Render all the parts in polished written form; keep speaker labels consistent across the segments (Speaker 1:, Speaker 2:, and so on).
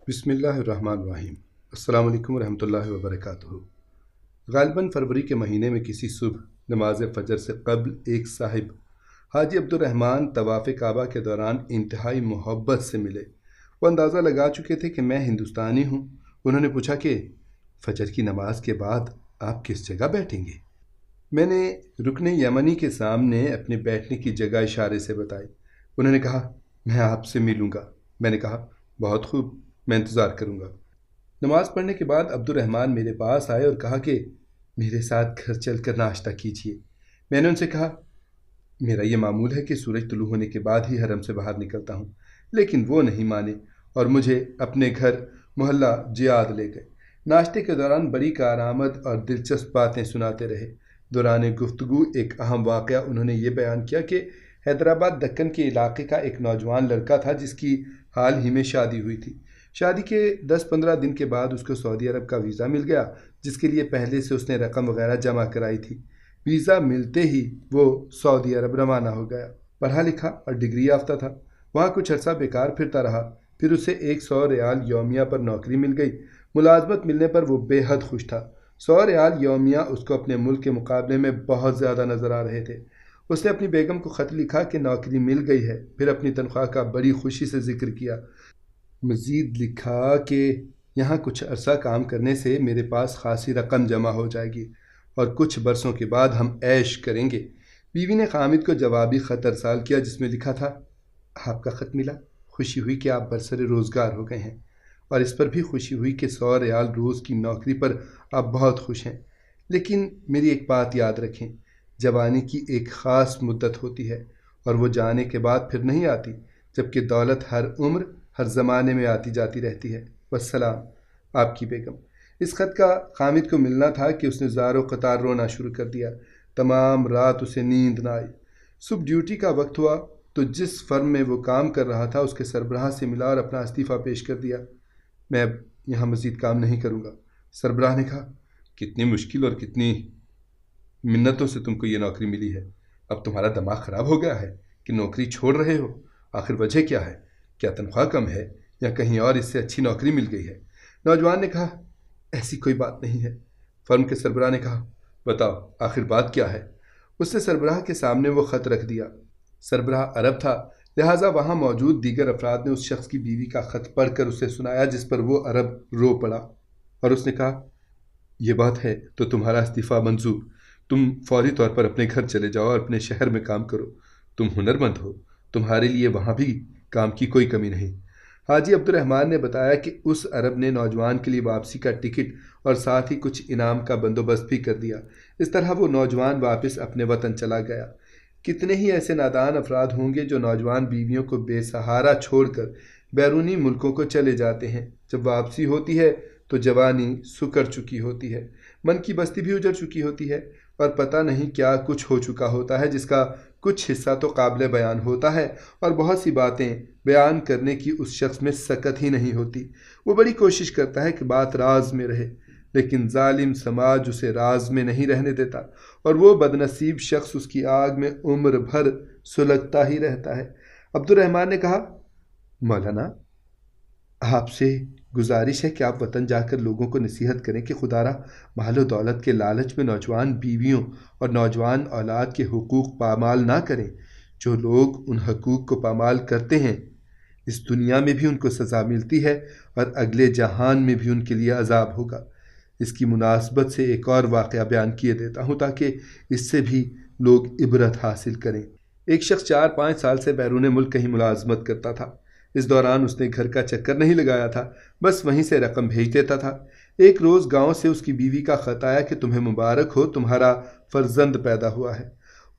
Speaker 1: بسم اللہ الرحمن الرحیم۔ السلام علیکم ورحمۃ اللہ وبرکاتہ۔ غالباً فروری کے مہینے میں کسی صبح نماز فجر سے قبل ایک صاحب حاجی عبد الرحمن طواف کعبہ کے دوران انتہائی محبت سے ملے۔ وہ اندازہ لگا چکے تھے کہ میں ہندوستانی ہوں۔ انہوں نے پوچھا کہ فجر کی نماز کے بعد آپ کس جگہ بیٹھیں گے؟ میں نے رکن یمنی کے سامنے اپنے بیٹھنے کی جگہ اشارے سے بتائی۔ انہوں نے کہا میں آپ سے ملوں گا۔ میں نے کہا بہت خوب، میں انتظار کروں گا۔ نماز پڑھنے کے بعد عبد الرحمن میرے پاس آئے اور کہا کہ میرے ساتھ گھر چل کر ناشتہ کیجیے۔ میں نے ان سے کہا میرا یہ معمول ہے کہ سورج طلوع ہونے کے بعد ہی حرم سے باہر نکلتا ہوں، لیکن وہ نہیں مانے اور مجھے اپنے گھر محلہ جیاد لے گئے۔ ناشتے کے دوران بڑی کارآمد اور دلچسپ باتیں سناتے رہے۔ دوران گفتگو ایک اہم واقعہ انہوں نے یہ بیان کیا کہ حیدرآباد دکن کے علاقے کا ایک نوجوان لڑکا تھا جس کی حال ہی میں شادی ہوئی تھی۔ شادی کے 10-15 دن کے بعد اس کو سعودی عرب کا ویزا مل گیا، جس کے لیے پہلے سے اس نے رقم وغیرہ جمع کرائی تھی۔ ویزا ملتے ہی وہ سعودی عرب روانہ ہو گیا۔ پڑھا لکھا اور ڈگری یافتہ تھا۔ وہاں کچھ عرصہ بیکار پھرتا رہا، پھر اسے 100 ریال یومیہ پر نوکری مل گئی۔ ملازمت ملنے پر وہ بے حد خوش تھا۔ 100 ریال یومیہ اس کو اپنے ملک کے مقابلے میں بہت زیادہ نظر آ رہے تھے۔ اس نے اپنی بیگم کو خط لکھا کہ نوکری مل گئی ہے، پھر اپنی تنخواہ کا بڑی خوشی سے ذکر کیا۔ مزید لکھا کہ یہاں کچھ عرصہ کام کرنے سے میرے پاس خاصی رقم جمع ہو جائے گی اور کچھ برسوں کے بعد ہم عیش کریں گے۔ بیوی نے حامد کو جوابی خط ارسال کیا جس میں لکھا تھا آپ کا خط ملا، خوشی ہوئی کہ آپ برسر روزگار ہو گئے ہیں، اور اس پر بھی خوشی ہوئی کہ 100 ریال روز کی نوکری پر آپ بہت خوش ہیں، لیکن میری ایک بات یاد رکھیں، جوانی کی ایک خاص مدت ہوتی ہے اور وہ جانے کے بعد پھر نہیں آتی، جبکہ دولت ہر عمر ہر زمانے میں آتی جاتی رہتی ہے۔ والسلام، آپ کی بیگم۔ اس خط کا حامد کو ملنا تھا کہ اس نے زار و قطار رونا شروع کر دیا۔ تمام رات اسے نیند نہ آئی۔ صبح ڈیوٹی کا وقت ہوا تو جس فرم میں وہ کام کر رہا تھا اس کے سربراہ سے ملا اور اپنا استعفیٰ پیش کر دیا۔ میں اب یہاں مزید کام نہیں کروں گا۔ سربراہ نے کہا کتنی مشکل اور کتنی منتوں سے تم کو یہ نوکری ملی ہے۔ اب تمہارا دماغ خراب ہو گیا ہے کہ نوکری چھوڑ رہے ہو؟ آخر وجہ کیا ہے؟ کیا تنخواہ کم ہے یا کہیں اور اس سے اچھی نوکری مل گئی ہے؟ نوجوان نے کہا ایسی کوئی بات نہیں ہے۔ فرم کے سربراہ نے کہا بتاؤ آخر بات کیا ہے؟ اس نے سربراہ کے سامنے وہ خط رکھ دیا۔ سربراہ عرب تھا، لہٰذا وہاں موجود دیگر افراد نے اس شخص کی بیوی کا خط پڑھ کر اسے سنایا، جس پر وہ عرب رو پڑا اور اس نے کہا یہ بات ہے تو تمہارا استعفیٰ منظور، تم فوری طور پر اپنے گھر چلے جاؤ اور اپنے شہر میں کام کرو، تم ہنرمند ہو، تمہارے لیے وہاں بھی کام کی کوئی کمی نہیں۔ حاجی عبد الرحمن نے بتایا کہ اس عرب نے نوجوان کے لیے واپسی کا ٹکٹ اور ساتھ ہی کچھ انعام کا بندوبست بھی کر دیا۔ اس طرح وہ نوجوان واپس اپنے وطن چلا گیا۔ کتنے ہی ایسے نادان افراد ہوں گے جو نوجوان بیویوں کو بے سہارا چھوڑ کر بیرونی ملکوں کو چلے جاتے ہیں۔ جب واپسی ہوتی ہے تو جوانی سکڑ چکی ہوتی ہے، من کی بستی بھی اجڑ چکی ہوتی ہے اور پتہ نہیں کیا کچھ ہو چکا ہوتا ہے، جس کا کچھ حصہ تو قابل بیان ہوتا ہے اور بہت سی باتیں بیان کرنے کی اس شخص میں سکت ہی نہیں ہوتی۔ وہ بڑی کوشش کرتا ہے کہ بات راز میں رہے، لیکن ظالم سماج اسے راز میں نہیں رہنے دیتا اور وہ بدنصیب شخص اس کی آگ میں عمر بھر سلگتا ہی رہتا ہے۔ عبد الرحمن نے کہا مولانا آپ سے گزارش ہے کہ آپ وطن جا کر لوگوں کو نصیحت کریں کہ خدا را مال و دولت کے لالچ میں نوجوان بیویوں اور نوجوان اولاد کے حقوق پامال نہ کریں۔ جو لوگ ان حقوق کو پامال کرتے ہیں اس دنیا میں بھی ان کو سزا ملتی ہے اور اگلے جہان میں بھی ان کے لیے عذاب ہوگا۔ اس کی مناسبت سے ایک اور واقعہ بیان کیے دیتا ہوں تاکہ اس سے بھی لوگ عبرت حاصل کریں۔ ایک شخص 4-5 سال سے بیرون ملک کہیں ملازمت کرتا تھا۔ اس دوران اس نے گھر کا چکر نہیں لگایا تھا، بس وہیں سے رقم بھیج دیتا تھا۔ ایک روز گاؤں سے اس کی بیوی کا خط آیا کہ تمہیں مبارک ہو، تمہارا فرزند پیدا ہوا ہے۔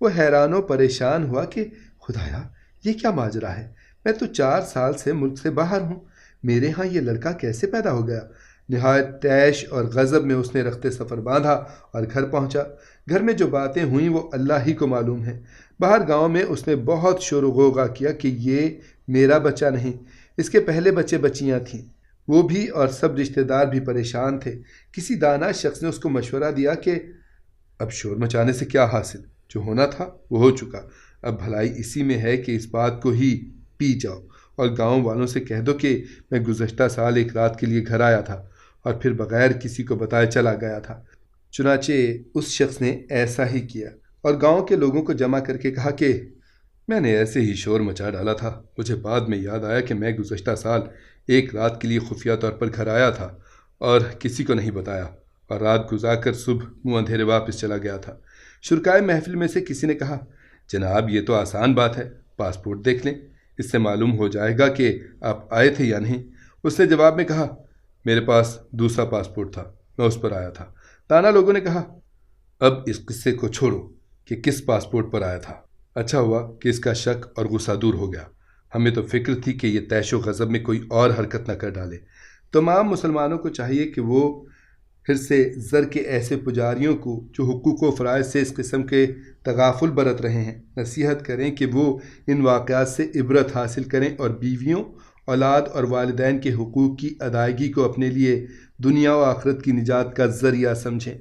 Speaker 1: وہ حیران و پریشان ہوا کہ خدایا یہ کیا ماجرا ہے، میں تو 4 سال سے ملک سے باہر ہوں، میرے ہاں یہ لڑکا کیسے پیدا ہو گیا؟ نہایت طیش اور غضب میں اس نے رخت سفر باندھا اور گھر پہنچا۔ گھر میں جو باتیں ہوئیں وہ اللہ ہی کو معلوم ہیں۔ باہر گاؤں میں اس نے بہت شور و غوغا کیا کہ یہ میرا بچہ نہیں، اس کے پہلے بچے بچیاں تھیں، وہ بھی اور سب رشتہ دار بھی پریشان تھے۔ کسی دانا شخص نے اس کو مشورہ دیا کہ اب شور مچانے سے کیا حاصل، جو ہونا تھا وہ ہو چکا، اب بھلائی اسی میں ہے کہ اس بات کو ہی پی جاؤ اور گاؤں والوں سے کہہ دو کہ میں گزشتہ سال ایک رات کے لیے گھر آیا تھا اور پھر بغیر کسی کو بتائے چلا گیا تھا۔ چنانچہ اس شخص نے ایسا ہی کیا اور گاؤں کے لوگوں کو جمع کر کے کہا کہ میں نے ایسے ہی شور مچا ڈالا تھا، مجھے بعد میں یاد آیا کہ میں گزشتہ سال ایک رات کے لیے خفیہ طور پر گھر آیا تھا اور کسی کو نہیں بتایا، اور رات گزار کر صبح منہ اندھیرے واپس چلا گیا تھا۔ شرکائے محفل میں سے کسی نے کہا، جناب یہ تو آسان بات ہے، پاسپورٹ دیکھ لیں، اس سے معلوم ہو جائے گا کہ آپ آئے تھے یا نہیں۔ اس نے جواب میں کہا، میرے پاس دوسرا پاسپورٹ تھا، میں اس پر آیا تھا۔ تانا لوگوں نے کہا، اب اس قصے کو چھوڑو کہ کس پاسپورٹ پر آیا تھا، اچھا ہوا کہ اس کا شک اور غصہ دور ہو گیا، ہمیں تو فکر تھی کہ یہ طیش و غضب میں کوئی اور حرکت نہ کر ڈالے۔ تمام مسلمانوں کو چاہیے کہ وہ حرص زر کے ایسے پجاریوں کو جو حقوق و فرائض سے اس قسم کے تغافل برت رہے ہیں نصیحت کریں کہ وہ ان واقعات سے عبرت حاصل کریں اور بیویوں، اولاد اور والدین کے حقوق کی ادائیگی کو اپنے لیے دنیا و آخرت کی نجات کا ذریعہ سمجھیں۔